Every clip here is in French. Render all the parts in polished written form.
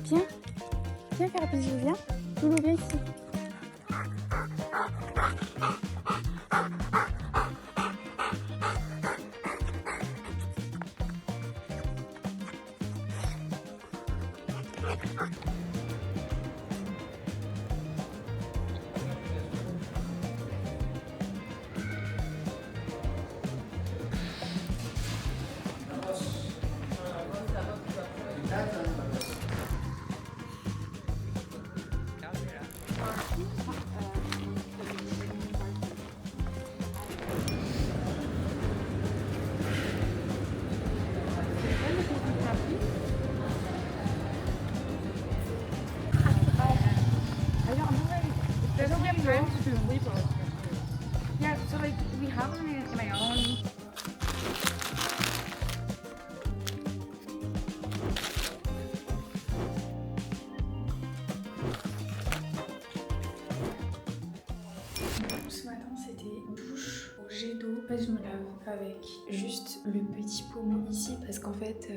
Viens, viens faire un bisou, viens. Loulou, viens ici. There's only friends who live on. Yeah, so like we have them in my own. Ce matin c'était douche au jet d'eau. En fait je me lave avec juste le petit pommeau ici parce qu'en fait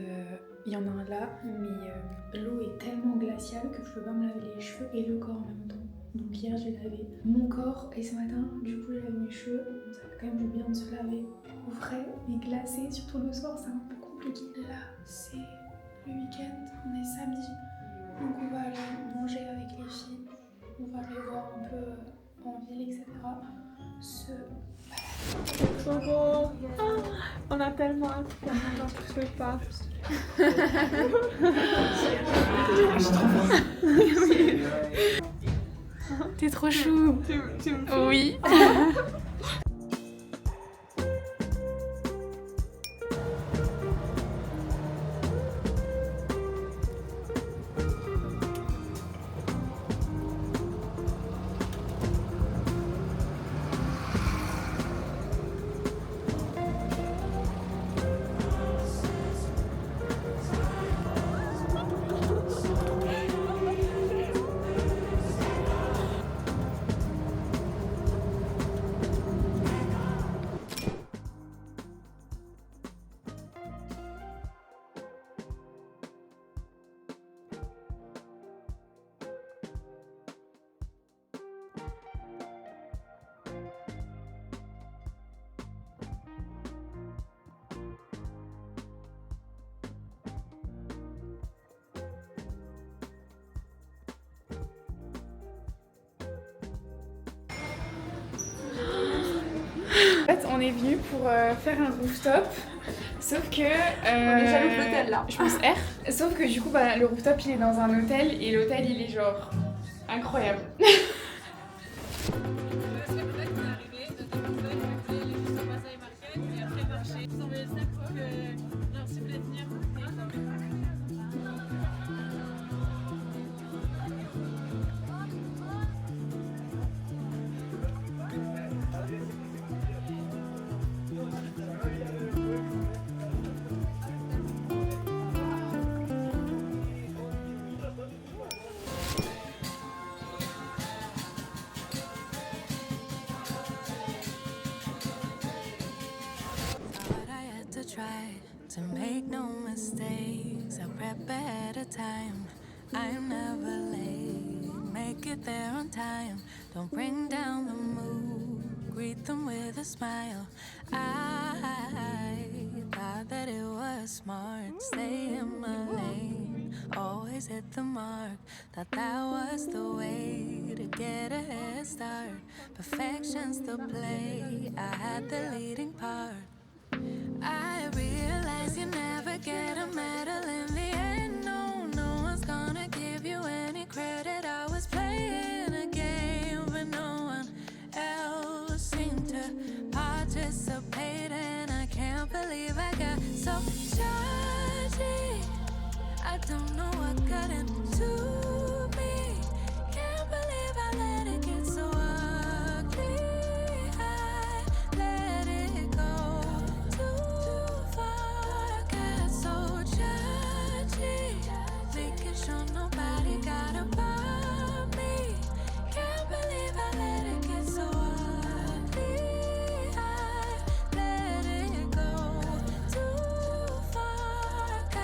il y en a un là mais l'eau est tellement glaciale que je peux pas me laver les cheveux et le corps en même temps. Donc hier j'ai lavé mon corps et ce matin du coup j'ai lavé mes cheveux. Ça fait quand même du bien de se laver au frais mais glacé, surtout le soir c'est un peu compliqué. Là c'est le week-end, on est samedi. Donc on va aller manger avec les filles. On va aller voir un peu en ville, etc. Trop beau. Oh, on a tellement hâte. Je peux pas. T'es trop chou. Tu me Oui. En fait, on est venu pour faire un rooftop, sauf que... On est jaloux de l'hôtel là. Je pense R. Sauf que du coup, bah, le rooftop il est dans un hôtel et l'hôtel il est genre incroyable. To make no mistakes, I prep ahead of time. I'm never late, make it there on time. Don't bring down the mood, greet them with a smile. I thought that it was smart, stay in my lane, always hit the mark. Thought that was the way to get a head start. Perfection's the play, I had the leading part. I realize you never get a medal in the end. No, no one's gonna give you any credit. I was playing a game, but no one else seemed to participate. And I can't believe I got so judgy. I don't know what got into me. Can't believe I let it get so ugly. I let it go too far. Got so judgy, making sure nobody got above me. Can't believe I let it get so ugly. I let it go too far.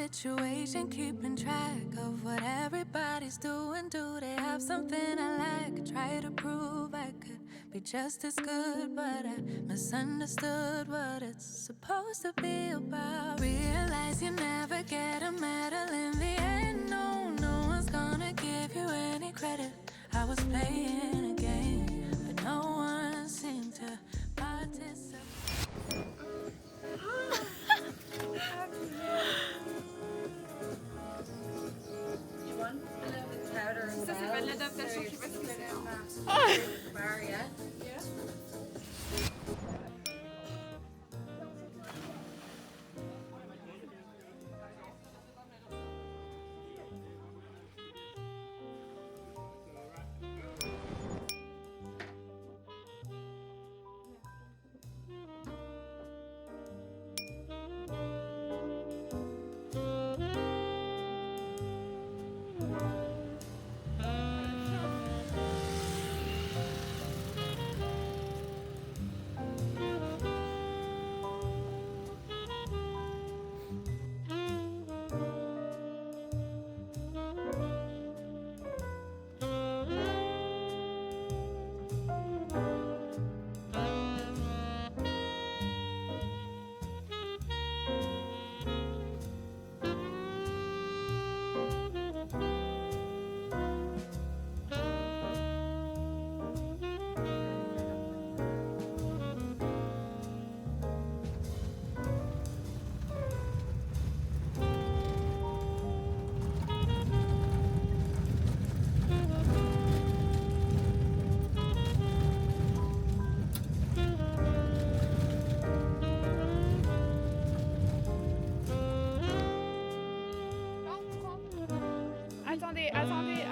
situation, keeping track of what everybody's doing. Do they have something I like? Try to prove I could be just as good, but I misunderstood what it's supposed to be about. Realize you never get a medal in the end. No, no one's gonna give you any credit. I was playing a game, but no one seemed to participate. Ça, c'est pas de l'adaptation, je sais pas ce que c'est.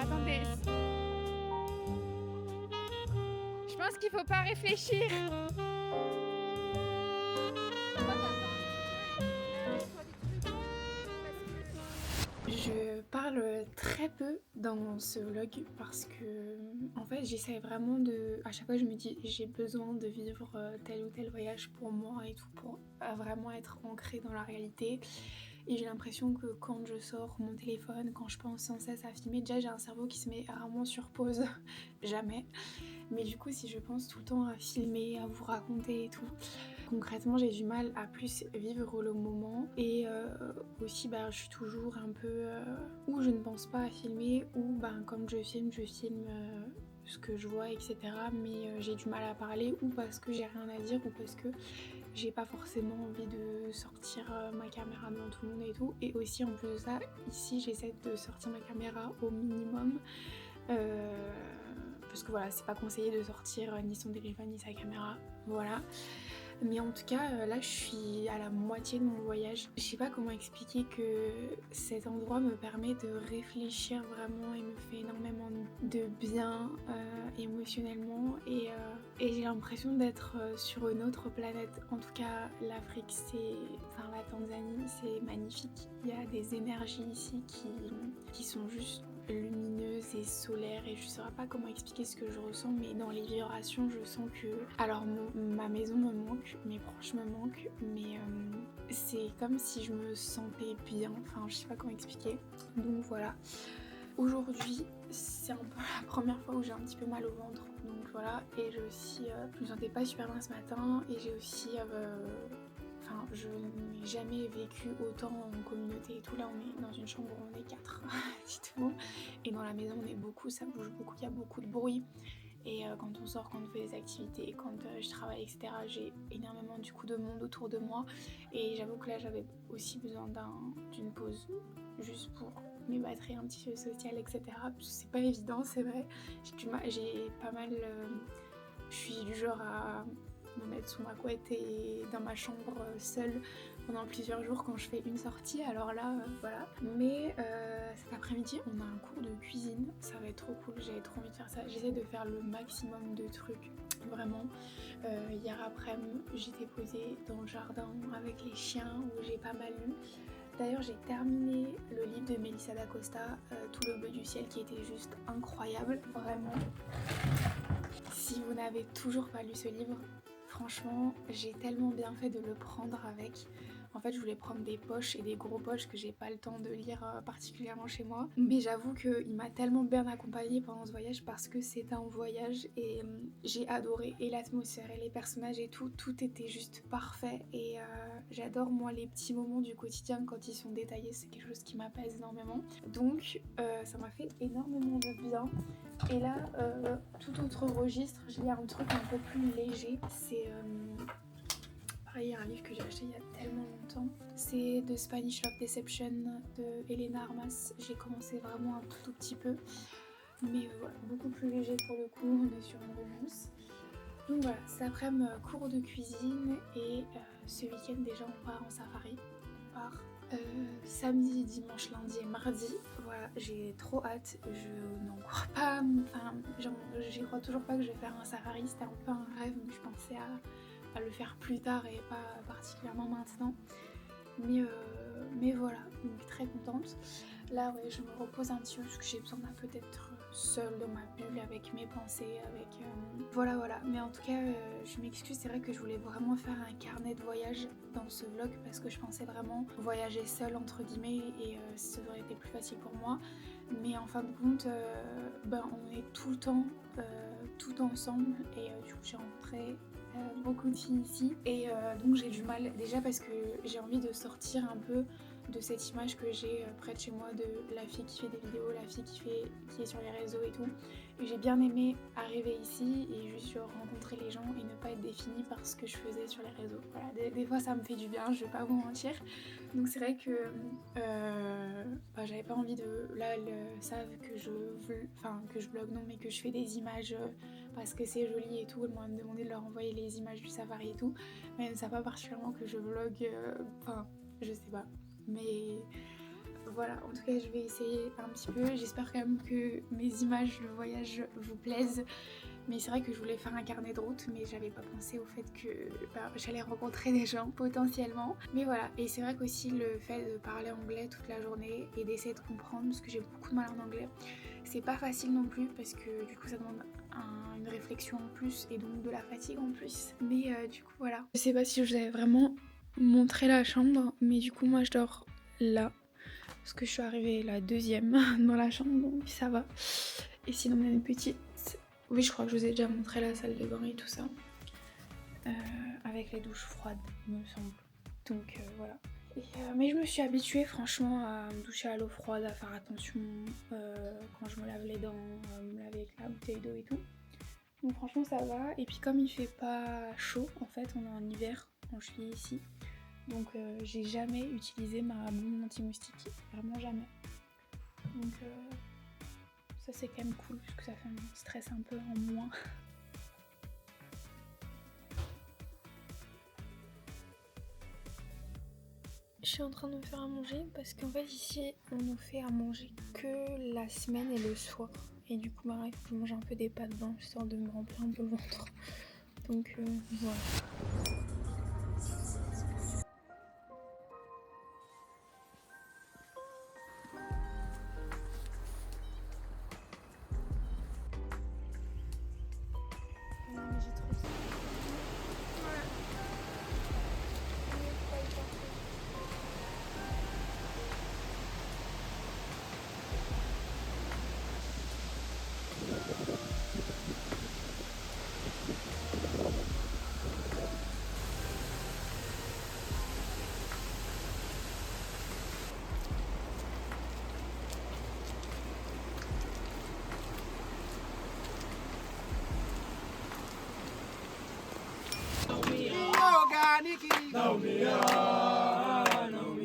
Attendez. Je pense qu'il faut pas réfléchir. Je parle très peu dans ce vlog parce que en fait j'essaie vraiment de... À chaque fois je me dis j'ai besoin de vivre tel ou tel voyage pour moi et tout, pour vraiment être ancrée dans la réalité. Et j'ai l'impression que quand je sors mon téléphone, quand je pense sans cesse à filmer, déjà j'ai un cerveau qui se met rarement sur pause, jamais. Mais du coup si je pense tout le temps à filmer, à vous raconter et tout, concrètement j'ai du mal à plus vivre le moment. Et aussi je suis toujours un peu ou je ne pense pas à filmer, ou comme je filme ce que je vois, etc. Mais j'ai du mal à parler, ou parce que j'ai rien à dire, ou parce que j'ai pas forcément envie de sortir ma caméra devant tout le monde et tout. Et aussi en plus de ça, ici j'essaie de sortir ma caméra au minimum. Parce que voilà, c'est pas conseillé de sortir ni son téléphone ni sa caméra, voilà. Mais en tout cas, là je suis à la moitié de mon voyage. Je sais pas comment expliquer que cet endroit me permet de réfléchir vraiment et me fait énormément de bien émotionnellement. Et j'ai l'impression d'être sur une autre planète. En tout cas, l'Afrique, la Tanzanie, c'est magnifique. Il y a des énergies ici qui sont juste lumineuse et solaire, et je saurais pas comment expliquer ce que je ressens, mais dans les vibrations je sens que... Alors ma maison me manque, mes proches me manquent, mais c'est comme si je me sentais bien, enfin je sais pas comment expliquer. Donc voilà, aujourd'hui c'est un peu la première fois où j'ai un petit peu mal au ventre, donc voilà. Et j'ai aussi je me sentais pas super bien ce matin, et j'ai aussi je n'ai jamais vécu autant en communauté et tout. Là on est dans une chambre où on est 4 dites-vous, et dans la maison on est beaucoup, ça bouge beaucoup, il y a beaucoup de bruit. Et quand on sort, quand on fait des activités, quand je travaille, etc., j'ai énormément du coup de monde autour de moi. Et j'avoue que là j'avais aussi besoin d'une pause, juste pour mes batteries un petit peu sociales, etc. C'est pas évident, c'est vrai. J'ai pas mal... je suis du genre à me mettre sous ma couette et dans ma chambre seule pendant plusieurs jours quand je fais une sortie. Alors là, voilà. Mais cet après-midi, on a un cours de cuisine. Ça va être trop cool, j'avais trop envie de faire ça. J'essaie de faire le maximum de trucs, vraiment. Hier après-midi, j'étais posée dans le jardin avec les chiens où j'ai pas mal lu. D'ailleurs, j'ai terminé le livre de Melissa d'Acosta, Tout le bleu du ciel, qui était juste incroyable, vraiment. Si vous n'avez toujours pas lu ce livre, franchement, j'ai tellement bien fait de le prendre avec. En fait je voulais prendre des poches et des gros poches que j'ai pas le temps de lire particulièrement chez moi. Mais j'avoue qu'il m'a tellement bien accompagnée pendant ce voyage parce que c'est un voyage et j'ai adoré. Et l'atmosphère et les personnages et tout était juste parfait. Et j'adore moi les petits moments du quotidien quand ils sont détaillés, c'est quelque chose qui m'apaise énormément. Donc ça m'a fait énormément de bien. Et là, tout autre registre, j'ai un truc un peu plus léger. C'est pareil, un livre que j'ai acheté il y a tellement longtemps. C'est The Spanish Love Deception de Elena Armas. J'ai commencé vraiment un tout petit peu. Mais voilà, beaucoup plus léger pour le coup, on est sur une romance. Donc voilà, cet après-midi, cours de cuisine et ce week-end déjà on part en safari. On part samedi, dimanche, lundi et mardi. Voilà, j'ai trop hâte, je n'en crois pas, enfin j'y crois toujours pas que je vais faire un safari, c'était un peu un rêve, mais je pensais à le faire plus tard et pas particulièrement maintenant. Mais voilà, donc très contente. Là ouais, je me repose un petit peu parce que j'ai besoin d'un peut-être seule dans ma bulle avec mes pensées, avec voilà. Mais en tout cas je m'excuse, c'est vrai que je voulais vraiment faire un carnet de voyage dans ce vlog parce que je pensais vraiment voyager seule entre guillemets et ça aurait été plus facile pour moi. Mais en fin de compte on est tout le temps tout ensemble et du coup j'ai rencontré beaucoup de filles ici et donc j'ai du mal déjà parce que j'ai envie de sortir un peu de cette image que j'ai près de chez moi de la fille qui fait des vidéos, la fille qui est sur les réseaux et tout. Et j'ai bien aimé arriver ici et juste rencontrer les gens et ne pas être définie par ce que je faisais sur les réseaux. Voilà, des fois ça me fait du bien, je vais pas vous mentir. Donc c'est vrai que j'avais pas envie de... Là elles savent que je vlog, non mais que je fais des images parce que c'est joli et tout. Elles m'ont demandé de leur envoyer les images du safari et tout. Mais elles ne savent pas particulièrement que je vlog, je sais pas. Mais voilà, en tout cas je vais essayer un petit peu. J'espère quand même que mes images de voyage vous plaisent. Mais c'est vrai que je voulais faire un carnet de route, mais j'avais pas pensé au fait que j'allais rencontrer des gens potentiellement. Mais voilà, et c'est vrai qu'aussi le fait de parler anglais toute la journée et d'essayer de comprendre, parce que j'ai beaucoup de mal en anglais, c'est pas facile non plus parce que du coup ça demande une réflexion en plus et donc de la fatigue en plus. Mais du coup voilà. Je sais pas si je vous avais vraiment montré la chambre, mais du coup moi je dors là. Parce que je suis arrivée la deuxième dans la chambre, donc ça va. Et sinon on a une petite... Oui, je crois que je vous ai déjà montré la salle de bain et tout ça. Avec les douches froides, il me semble. Donc voilà. Mais je me suis habituée franchement à me doucher à l'eau froide, à faire attention quand je me lave les dents, à me laver avec la bouteille d'eau et tout. Donc franchement ça va. Et puis comme il fait pas chaud, en fait on est en hiver en juillet ici. Donc j'ai jamais utilisé ma bombe anti-moustique, vraiment jamais. Donc ça c'est quand même cool parce que ça fait un stress un peu en moins. Je suis en train de me faire à manger parce qu'en fait ici on nous fait à manger que la semaine et le soir. Et du coup il faut que je mange un peu des pâtes blanches histoire de me remplir un peu le ventre. Donc voilà.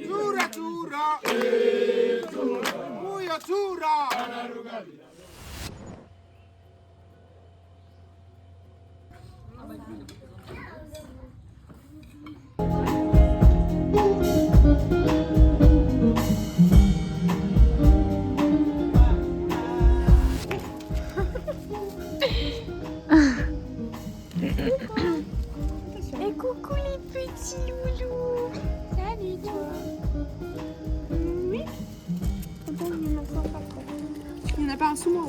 Chura chura, muyo chura. Et coucou les petits loulous. Salut toi. Oui. Attends, je me mets ça. Il n'y en a pas un sous moi.